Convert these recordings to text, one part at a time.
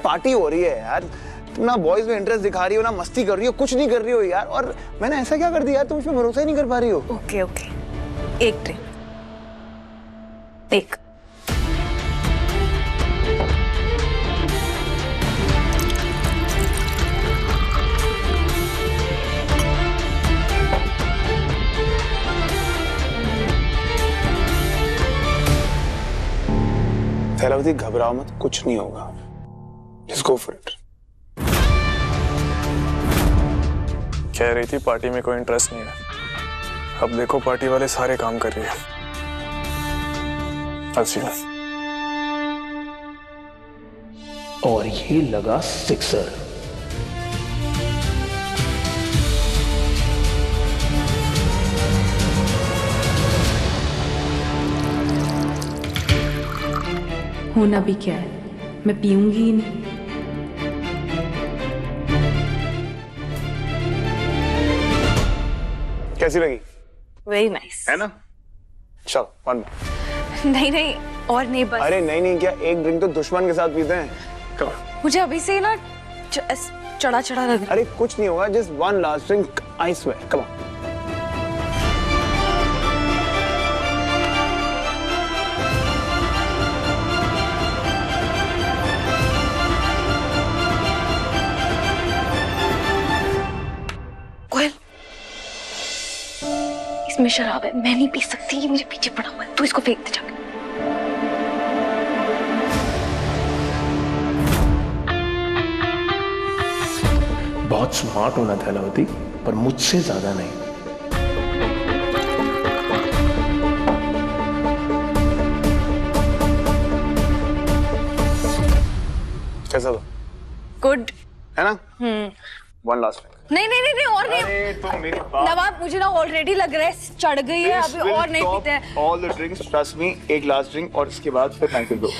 Party हो रही है यार, तुम ना बॉयज में इंटरेस्ट दिखा रही हो, ना मस्ती कर रही हो, कुछ नहीं कर रही हो यार। और मैंने ऐसा क्या कर दिया यार, तुम इस पे भरोसा ही नहीं कर पा रही हो। ओके ओके, एक ड्रिंक, एक। थैलावती घबराओ मत, कुछ नहीं होगा। Just go for it. कह रही थी पार्टी में कोई इंटरेस्ट नहीं है, अब देखो पार्टी वाले सारे काम कर रही है। और ये लगा सिक्सर। होना भी क्या है, मैं पीऊंगी ही नहीं। कैसी लगी? वेरी नाइस है ना? चलो वन मोर। नहीं नहीं, और नहीं बस। अरे नहीं नहीं, क्या एक ड्रिंक तो दुश्मन के साथ पीते हैं। Come on. मुझे अभी से ना चढ़ा चढ़ा लग रहा है। अरे कुछ नहीं होगा, just one last drink, I swear. Come on. Koyal, इसमें शराब है, मैं नहीं पी सकती, ये मेरे पीछे पड़ा हुआ है, तू इसको फेंक दे जाके। बहुत स्मार्ट होना थैलावती, पर मुझसे ज्यादा नहीं। कैसा था? गुड है ना? One last drink. नहीं नहीं नहीं नहीं, और नहीं। अरे तो मेरी बात। नवाब, मुझे ना ऑलरेडी लग रहा है चढ़ गई है, अभी और नहीं पीते हैं। All the drinks, trust me, एक लास्ट ड्रिंक और इसके बाद फिर थैंक यू दो।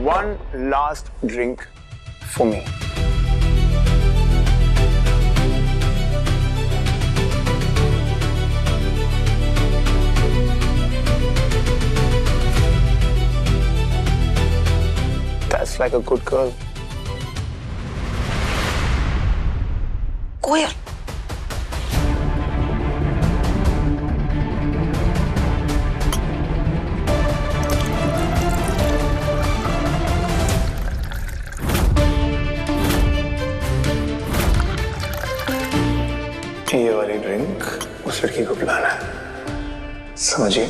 One last drink for me. That's like a good girl. कोयल, ये वाली ड्रिंक उस लड़की को पिलाना है, समझिए?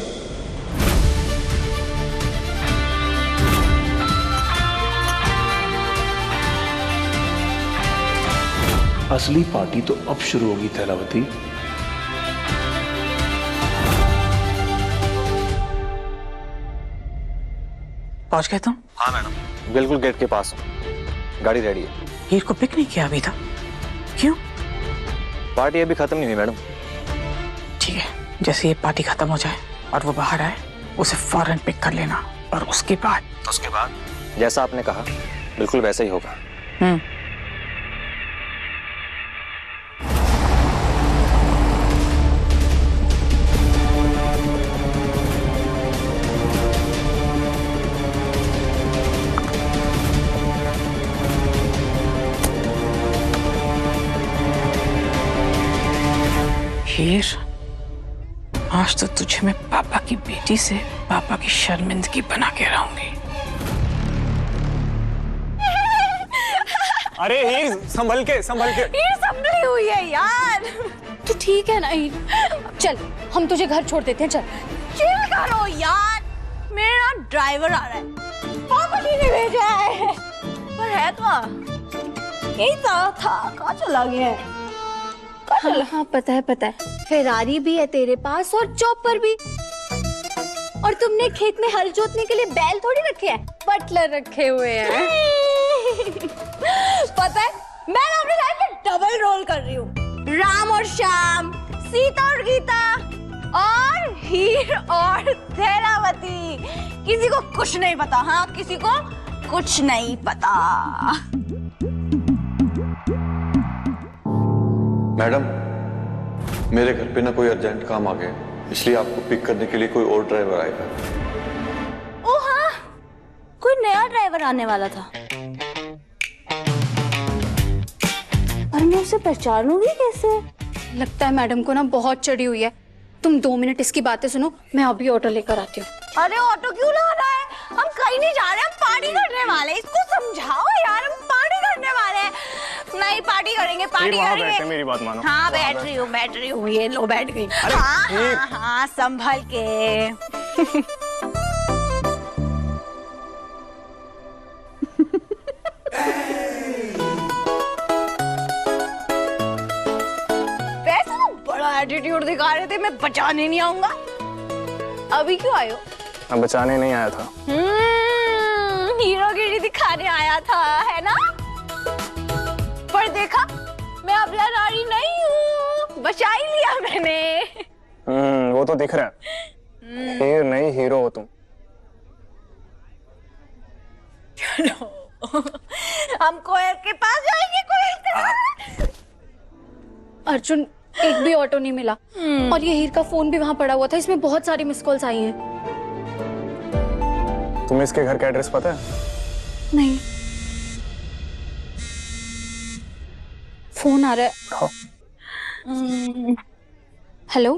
असली पार्टी तो अब शुरू होगी थैलावती। पहुंच गए तुम? हाँ मैडम, बिल्कुल गेट के पास हूँ, गाड़ी रेडी है। हीर को पिक नहीं किया अभी तक, क्यों? पार्टी अभी खत्म नहीं हुई मैडम। ठीक है, जैसे ये पार्टी खत्म हो जाए और वो बाहर आए, उसे फौरन पिक कर लेना, और उसके बाद जैसा आपने कहा बिल्कुल वैसा ही होगा। हीर, आज तो तुझे मैं पापा की बेटी से पापा की शर्मिंदगी बना के रहूंगी। अरे हीर, संभल के संभल के। ये संभली हुई है यार। तू ठीक है ना हीर? चल हम तुझे घर छोड़ देते हैं, चल। चिल करो यार, मेरा ड्राइवर आ रहा है, पापा जी ने भेजा है। पर है तो यही था कहाँ चला गया है? हाँ पता है, फेरारी भी है तेरे पास और चॉपर भी। और तुमने खेत में हल जोतने के लिए बैल थोड़ी रखे हैं, बटलर रखे हुए हैं। पता है, मैं ना अपनी लाइफ में डबल रोल कर रही हूँ, राम और श्याम, सीता और गीता, और हीर और थैलावती। किसी को कुछ नहीं पता, हाँ किसी को कुछ नहीं पता। मैडम, मेरे घर पे ना कोई अर्जेंट काम आ गया, इसलिए आपको पिक करने के लिए कोई और ड्राइवर आएगा। ओ हाँ, कोई नया ड्राइवर आने वाला था। और मैं उसे पहचानूंगी कैसे? लगता है मैडम को ना बहुत चढ़ी हुई है। तुम 2 मिनट इसकी बातें सुनो, मैं अभी ऑटो लेकर आती हूँ। अरे ऑटो क्यों लाना है? हम कहीं नहीं जा रहे, हम पार्टी करने वाले हैं। इसको समझाओ यार, हम पार्टी करने वाले हैं। नहीं, पार्टी करेंगे, पार्टी करेंगे। मेरी बात मानो। हाँ, बैठ रही हूँ, ये लो बैठ गई। हाँ, संभल के। वैसे तो बड़ा एटीट्यूड दिखा रहे थे, मैं बचाने नहीं आऊंगा। अभी क्यों आए हो? मैं बचाने नहीं आया था। हीरोगिरी दिखाने आया था, है ना? पर देखा, मैं अबला नारी नहीं हूँ, बचा ही लिया मैंने। वो तो दिख रहा है। हीर नहीं, हीरो हो तुम। चलो, हम कोयल के पास जाएंगे। कोयल अर्जुन, एक भी ऑटो नहीं मिला और ये हीर का फोन भी वहाँ पड़ा हुआ था, इसमें बहुत सारी मिस कॉल्स आई हैं। तुम्हें इसके घर का एड्रेस पता है? नहीं। फोन आ रहा है। हेलो,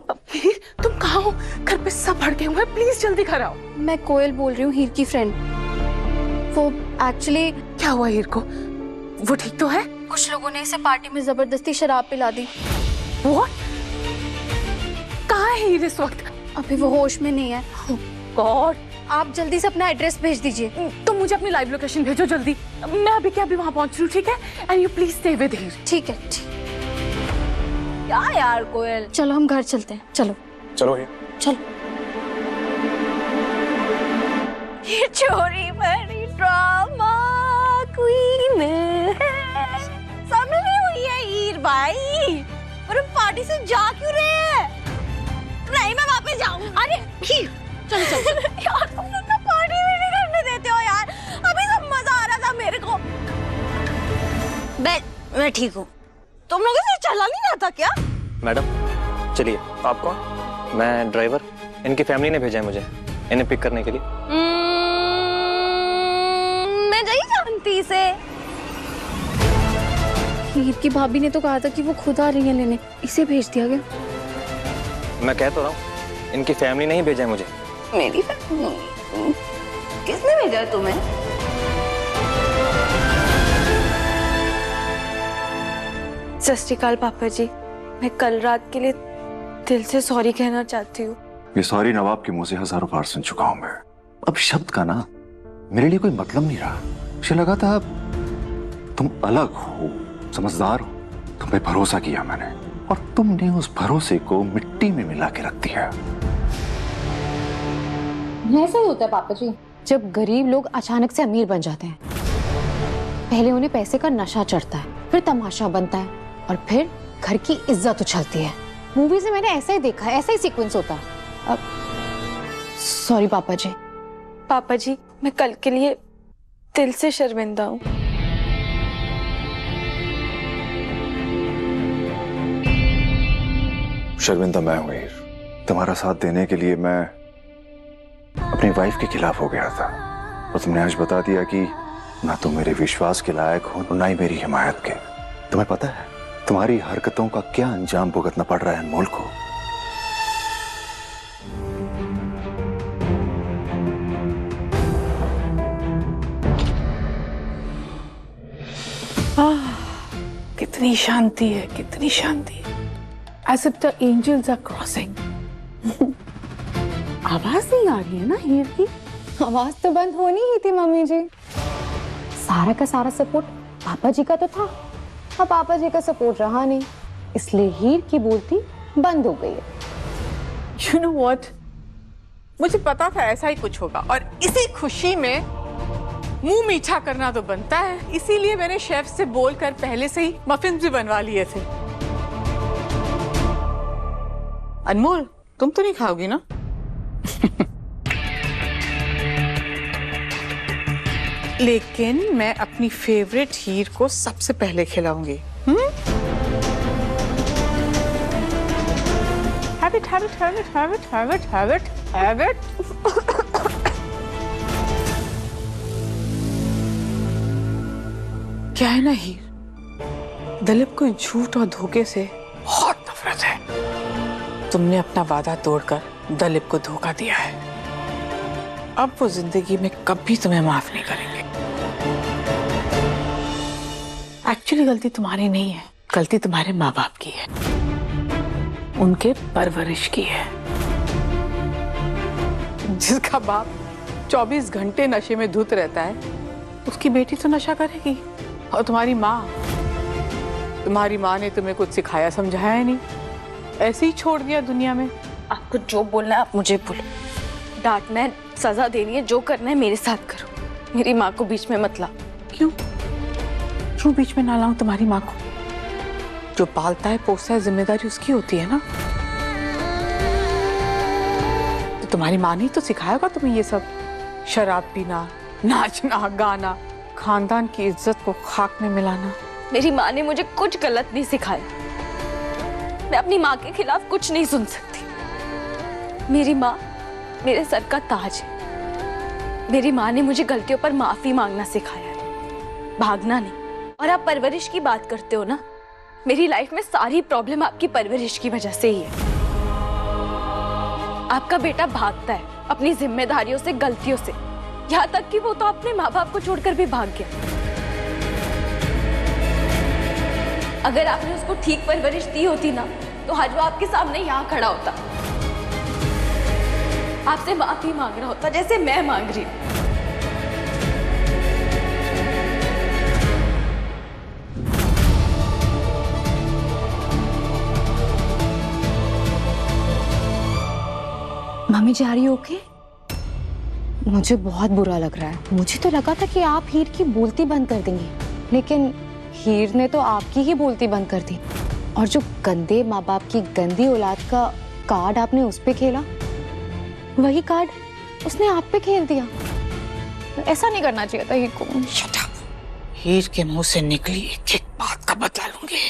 तुम कहाँ हो? घर पे सब भड़के हुए हैं, प्लीज जल्दी घर आओ। मैं कोयल बोल रही हूँ, हीर की फ्रेंड। वो एक्चुअली क्या हुआ हीर को? वो ठीक तो है? कुछ लोगों ने इसे पार्टी में जबरदस्ती शराब पिला दी। What? कहाँ है हीर इस वक्त? अभी वो होश में नहीं है। गॉड, आप जल्दी से अपना एड्रेस भेज दीजिए। तुम मुझे अपनी लाइव लोकेशन भेजो जल्दी। मैं अभी क्या अभी वहाँ पहुँच रही हूँ, ठीक है? And you please stay with her. ठीक है, ठीक। क्या यार कोयल, चलो हम घर चलते हैं। चलो चलो हीर। चलो। ये चोरी बड़ी ड्रामा क्वीन है, समझी हुई है हीर भाई। पर पार्टी से जा क्यों रहे हैं? नहीं, मैं वापस जाऊँ। अरे हीर, चलो चलो। यार तुम लोग तो पार्टी भी नहीं करने देते हो यार। अभी तो मजा आ रहा था मेरे को। मैं ठीक हूँ। तुम लोगों से चला नहीं आता क्या? मैडम चलिए। आप कौन? मैं ड्राइवर, इनकी फैमिली ने भेजा है मुझे इन्हें पिक करने के लिए। मैं नहीं जानती इसे। हीर की भाभी ने तो कहा था कि वो खुद आ रही है लेने, इसे भेज दिया गया। मैं कह तो रहा हूँ, इनकी फैमिली ने ही भेजा है मुझे। मेरी फैमिली? किसने भेजा तुम्हें? सत श्री अकाल पापा जी, मैं कल रात के लिए दिल से सॉरी कहना चाहती हूँ। ये सॉरी नवाब के मुंह से हजारों बार सुन चुका हूं मैं। अब शब्द का ना मेरे लिए कोई मतलब नहीं रहा। मुझे लगा था तुम अलग हो, समझदार हो, तुम पे भरोसा किया मैंने और तुमने उस भरोसे को मिट्टी में मिला के रख दिया। ऐसा ही होता है पापा जी, जब गरीब लोग अचानक से अमीर बन जाते हैं। पहले उन्हें पैसे का नशा चढ़ता है, फिर तमाशा बनता है और फिर घर की इज्जत उछलती है। मूवीज में मैंने ऐसा ही देखा है, ऐसा ही सीक्वेंस होता है। सॉरी पापा जी। पापा जी, मैं कल के लिए दिल से शर्मिंदा हूँ। शर्मिंदा मैं हूं हीर। तुम्हारा साथ देने के लिए मैं अपनी वाइफ के खिलाफ हो गया था और तुमने आज बता दिया कि ना तुम मेरे विश्वास के लायक हो और ना ही मेरी हिमायत के। तुम्हें पता है तुम्हारी हरकतों का क्या अंजाम भुगतना पड़ रहा है अनमोल को? कितनी शांति है, कितनी शांति है। As if the angels are crossing. आवाज नहीं आ रही है ना हीर की? आवाज तो बंद होनी ही थी मम्मी जी। सारा का सारा सपोर्ट पापा जी का तो था, अब पापा जी का सपोर्ट रहा नहीं, इसलिए हीर की बोलती बंद हो गई है। You know what? मुझे पता था ऐसा ही कुछ होगा और इसी खुशी में मुंह मीठा करना तो बनता है, इसीलिए मैंने शेफ से बोलकर पहले से ही मफिन्स भी बनवा लिए थे। अनमोल, तुम तो नहीं खाओगी ना? लेकिन मैं अपनी फेवरेट हीर को सबसे पहले खिलाऊंगी। have it. क्या है ना हीर, दिलीप को झूठ और धोखे से बहुत नफरत है। तुमने अपना वादा तोड़कर दिलीप को धोखा दिया है। अब वो जिंदगी में कभी तुम्हें माफ नहीं करेंगे। एक्चुअली गलती तुम्हारी नहीं है, गलती तुम्हारे माँ बाप की है, उनके परवरिश की है। जिसका बाप 24 घंटे नशे में धुत रहता है, उसकी बेटी तो नशा करेगी। और तुम्हारी माँ ने तुम्हें कुछ सिखाया समझाया ही नहीं, ऐसे ही छोड़ दिया दुनिया में। आपको जो बोलना है आप मुझे बोलो, डांटना है, सजा देनी है, जो करना है मेरे साथ करो। मेरी माँ को बीच में मत लाओ। क्यों बीच में ना लाऊं तुम्हारी माँ को? जो पालता है पोसता है, जिम्मेदारी उसकी होती है ना। तो तुम्हारी माँ ने तो सिखाया होगा तुम्हें ये सब, शराब पीना, नाचना, गाना, खानदान की इज्जत को खाक में मिलाना। मेरी माँ ने मुझे कुछ गलत नहीं सिखाया। मैं अपनी माँ के खिलाफ कुछ नहीं सुन सकती। मेरी माँ मेरे सर का ताज है। मेरी माँ ने मुझे गलतियों पर माफी मांगना सिखाया है, भागना नहीं। और आप परवरिश की बात करते हो ना, मेरी लाइफ में सारी प्रॉब्लम आपकी परवरिश की वजह से ही है। आपका बेटा भागता है अपनी जिम्मेदारियों से, गलतियों से, यहाँ तक कि वो तो अपने माँ बाप को छोड़कर भी भाग गया। अगर आपने उसको ठीक परवरिश दी होती ना, तो आज वो आपके सामने यहाँ खड़ा होता, आपसे माफी मांग रहा होता जैसे मैं मांग रही हूँ। मम्मी जा रही हो ओके? मुझे बहुत बुरा लग रहा है। मुझे तो लगा था कि आप हीर की बोलती बंद कर देंगी, लेकिन हीर ने तो आपकी ही बोलती बंद कर दी। और जो गंदे माँ बाप की गंदी औलाद का कार्ड आपने उस पे खेला, वही कार्ड उसने आप पे खेल दिया। ऐसा नहीं करना चाहिए था हीर को। Shut up. हीर के मुंह से निकली एक एक बात का बदला लूंगी।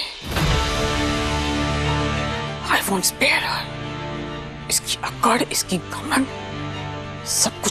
I won't spare her. इसकी अकड़, इसकी घमंड, सब कुछ